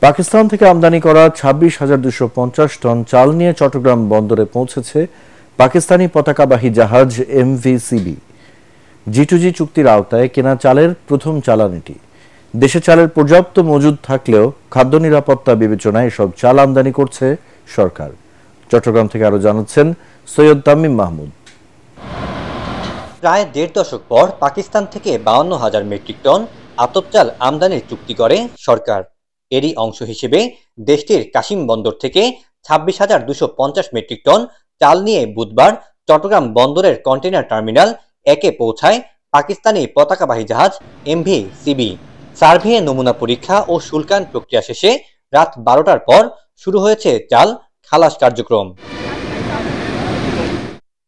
পাকিস্তান থেকে আমদানি করা 26,250 টন চাল নিয়ে চট্টগ্রাম বন্দরে পৌঁছেছে পাকিস্তানি পতাকাবাহী জাহাজ এমভি সিবি। জি2জি চুক্তির আওতায় কেনা চালের প্রথম চালানিটি। দেশে চালের পর্যাপ্ত মজুদ থাকলেও খাদ্য নিরাপত্তা বিবেচনায় এসব চাল আমদানি করছে সরকার। চট্টগ্রাম থেকে আরো জানাচ্ছেন সৈয়দ তামিম মাহমুদ। প্রায় দেড় দশক পর পাকিস্তান থেকে 52,000 মেট্রিক টন আতপ চাল আমদানির চুক্তি করে সরকার। এরই অংশ হিসেবে দেশটির কাশিম বন্দর থেকে 26,250 মেট্রিক টন চাল নিয়ে বুধবার চট্টগ্রাম বন্দরের কন্টেইনার টার্মিনাল একে পৌঁছায় পাকিস্তানি পতাকাবাহী জাহাজ এমভি সিবি। সার্ভে, নমুনা পরীক্ষা ও শুল্কায়ন প্রক্রিয়া শেষে রাত 12টার পর শুরু হয়েছে চাল খালাস কার্যক্রম।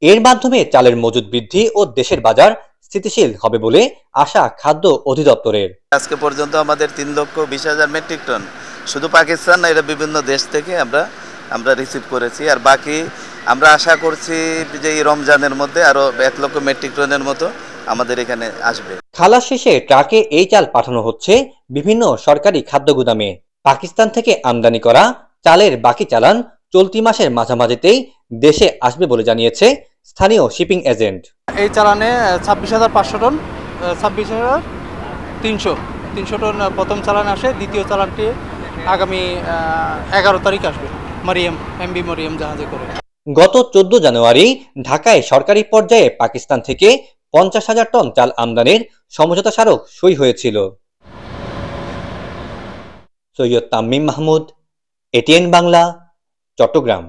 এর মাধ্যমে চালের মজুদ বৃদ্ধি ও দেশের বাজার স্থিতিশীল হবে বলে আশা খাদ্য অধিদপ্তরের। আজকে পর্যন্ত আমাদের 3,20,000 মেট্রিক টন শুধু পাকিস্তান না, এটা বিভিন্ন দেশ থেকে আমরা রিসিভ করেছি। আর বাকি আমরা আশা করছি যে এই রমজানের মধ্যে আরো 1 লক্ষ মেট্রিক টনের মতো আমাদের এখানে আসবে। খালাস শেষে ট্রাকে এই চাল পাঠানো হচ্ছে বিভিন্ন সরকারি খাদ্য গুদামে। পাকিস্তান থেকে আমদানি করা চালের বাকি চালান চলতি মাসের মাঝামাঝিতেই দেশে আসবে বলে জানিয়েছে স্থানীয় শিপিং এজেন্ট। এই চালানে 26,500 টন, 26,300 টন প্রথম চালান আসে। দ্বিতীয় চালানটি আগামী 11 তারিখ আসবে এমভি মরিয়ম জাহাজে করে। গত 14 জানুয়ারি ঢাকায় সরকারি পর্যায়ে পাকিস্তান থেকে 50,000 টন চাল আমদানির সমঝোতা স্মারক সই হয়েছিল। সৈয়দ তামিম মাহমুদ, এটিএন বাংলা, চট্টগ্রাম।